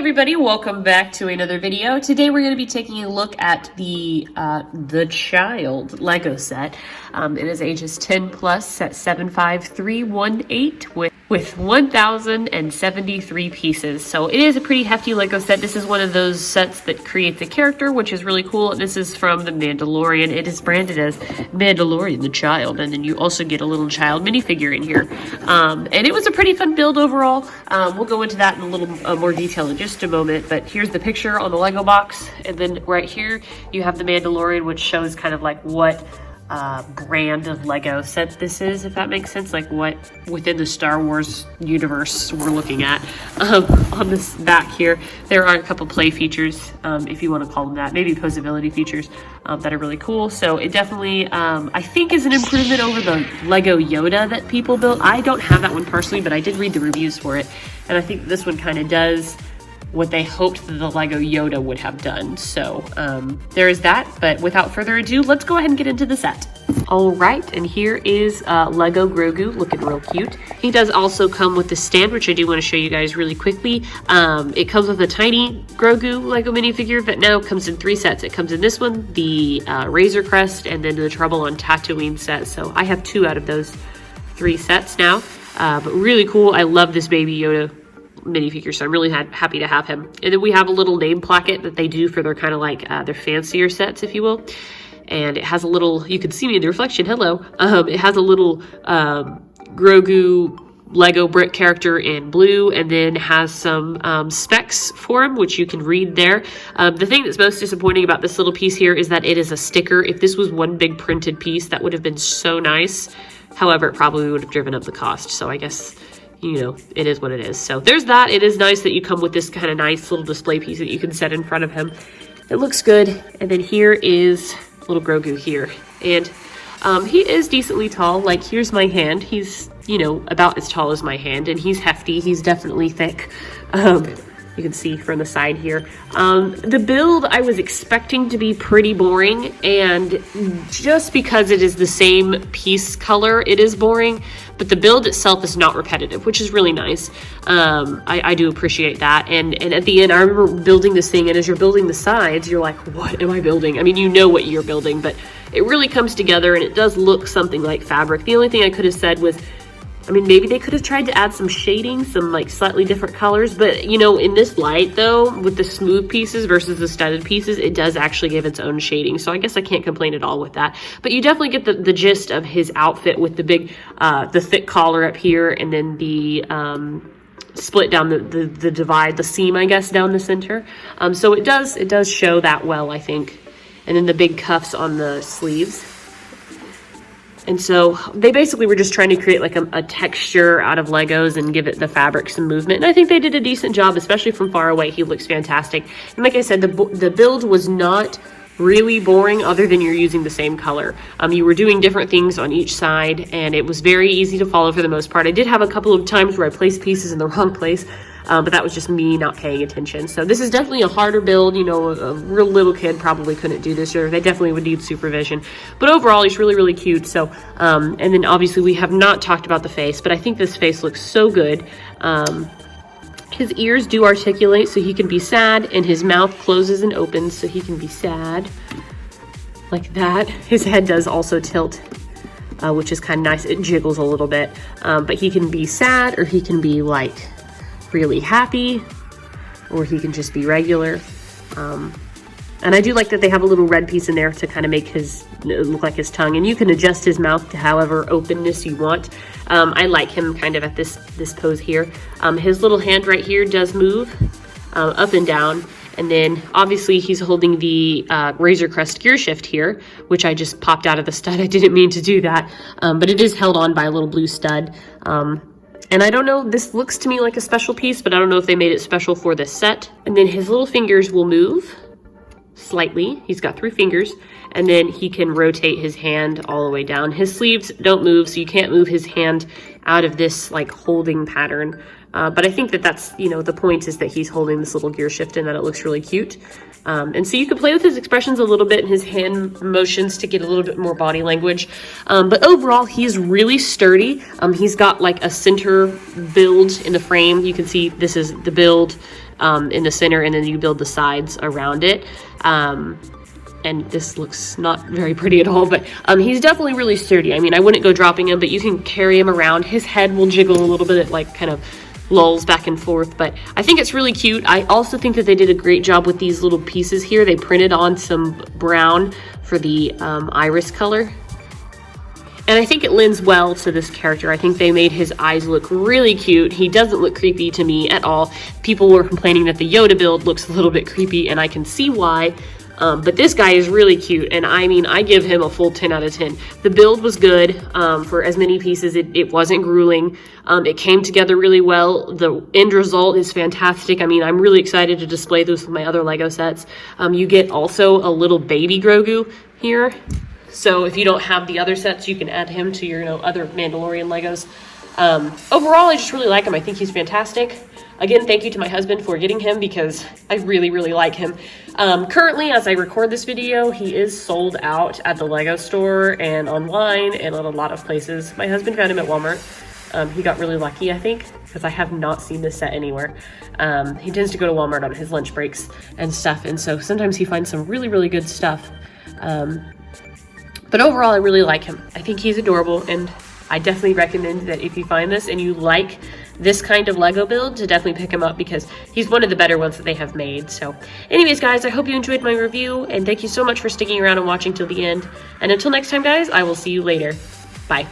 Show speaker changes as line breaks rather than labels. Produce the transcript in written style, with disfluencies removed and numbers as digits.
everybody, welcome back to another video. Today we're going to be taking a look at the Child Lego set. It is ages 10 plus, set 75318 with 1,073 pieces. So it is a pretty hefty Lego set. This is one of those sets that creates a character, which is really cool. This is from The Mandalorian. It is branded as Mandalorian the Child, and then you also get a little child minifigure in here. And it was a pretty fun build overall. We'll go into that in a little more detail in just a moment, but here's the picture on the Lego box, and then right here you have the Mandalorian, which shows kind of like what brand of Lego set this is, if that makes sense, like what within the Star Wars universe we're looking at. On this back here there are a couple play features, if you want to call them that, maybe posability features, that are really cool. So it definitely I think is an improvement over the Lego Yoda that people built. I don't have that one personally, but I did read the reviews for it, and I think this one kind of does what they hoped that the Lego Yoda would have done. So there is that, but without further ado, let's go ahead and get into the set. All right, and here is Lego Grogu, looking real cute. He does also come with the stand, which I do want to show you guys really quickly. It comes with a tiny Grogu Lego minifigure that now comes in 3 sets. It comes in this one, the Razor Crest, and then the Trouble on Tatooine set. So I have 2 out of those 3 sets now, but really cool. I love this Baby Yoda minifigure, so I'm really happy to have him. And then we have a little name placket that they do for their kind of like their fancier sets, if you will. And it has a little, you can see me in the reflection, hello. It has a little Grogu Lego brick character in blue, and then has some specs for him, which you can read there. The thing that's most disappointing about this little piece here is that it is a sticker. If this was one big printed piece, that would have been so nice. However, it probably would have driven up the cost. So I guess, you know, it is what it is. So there's that. It is nice that you come with this kind of nice little display piece that you can set in front of him. It looks good. And then here is little Grogu here. And he is decently tall. Like, here's my hand. He's, you know, about as tall as my hand, and he's hefty. He's definitely thick. You can see from the side here. The build I was expecting to be pretty boring, and just because it is the same piece color, it is boring, but the build itself is not repetitive, which is really nice. I do appreciate that. And at the end, I remember building this thing, and as you're building the sides, you're like, what am I building? I mean, you know what you're building, but it really comes together, and it does look something like fabric. The only thing I could have said was, I mean, maybe they could have tried to add some shading, some like slightly different colors, but you know, in this light though, with the smooth pieces versus the studded pieces, it does actually give its own shading. So I guess I can't complain at all with that. But you definitely get the gist of his outfit with the big, the thick collar up here, and then the split down the divide, the seam, I guess, down the center. So it does show that well, I think. And then the big cuffs on the sleeves. And so they basically were just trying to create like a texture out of Legos and give it the fabric some movement. And I think they did a decent job, especially from far away. He looks fantastic. And like I said, the build was not really boring other than you're using the same color. You were doing different things on each side, and it was very easy to follow for the most part. I did have a couple of times where I placed pieces in the wrong place, but that was just me not paying attention. So this is definitely a harder build. You know, a real little kid probably couldn't do this, or they definitely would need supervision. But overall, he's really, really cute. So, and then obviously we have not talked about the face, but I think this face looks so good. His ears do articulate, so he can be sad, and his mouth closes and opens, so he can be sad, like that. His head does also tilt, which is kind of nice. It jiggles a little bit, but he can be sad, or he can be like really happy, or he can just be regular. And I do like that they have a little red piece in there to kind of make his look like his tongue, and you can adjust his mouth to however openness you want. I like him kind of at this pose here. His little hand right here does move up and down, and then obviously he's holding the Razor Crest gear shift here, which I just popped out of the stud. I didn't mean to do that, but it is held on by a little blue stud. And I don't know, this looks to me like a special piece, but I don't know if they made it special for this set. And then his little fingers will move slightly. He's got 3 fingers, and then he can rotate his hand all the way down. His sleeves don't move, so you can't move his hand out of this like holding pattern. But I think that that's, you know, the point is that he's holding this little gear shift and that it looks really cute. And so you can play with his expressions a little bit and his hand motions to get a little bit more body language. But overall, he's really sturdy. He's got like a center build in the frame. You can see this is the build in the center, and then you build the sides around it. And this looks not very pretty at all, but he's definitely really sturdy. I mean, I wouldn't go dropping him, but you can carry him around. His head will jiggle a little bit, it like kind of lulls back and forth, but I think it's really cute. I also think that they did a great job with these little pieces here. They printed on some brown for the iris color. And I think it lends well to this character. I think they made his eyes look really cute. He doesn't look creepy to me at all. People were complaining that the Yoda build looks a little bit creepy, and I can see why. But this guy is really cute, and I mean, I give him a full 10 out of 10. The build was good for as many pieces. It wasn't grueling. It came together really well. The end result is fantastic. I mean, I'm really excited to display this with my other Lego sets. You get also a little baby Grogu here. So if you don't have the other sets, you can add him to your, you know, other Mandalorian Legos. Overall, I just really like him. I think he's fantastic. Again, thank you to my husband for getting him because I really, really like him. Currently, as I record this video, he is sold out at the Lego store and online and at a lot of places. My husband found him at Walmart. He got really lucky, I think, because I have not seen this set anywhere. He tends to go to Walmart on his lunch breaks and stuff, and so sometimes he finds some really, really good stuff. But overall, I really like him. I think he's adorable, and I definitely recommend that if you find this and you like this kind of Lego build, to definitely pick him up because he's one of the better ones that they have made. So anyways, guys, I hope you enjoyed my review, and thank you so much for sticking around and watching till the end. And until next time, guys, I will see you later. Bye.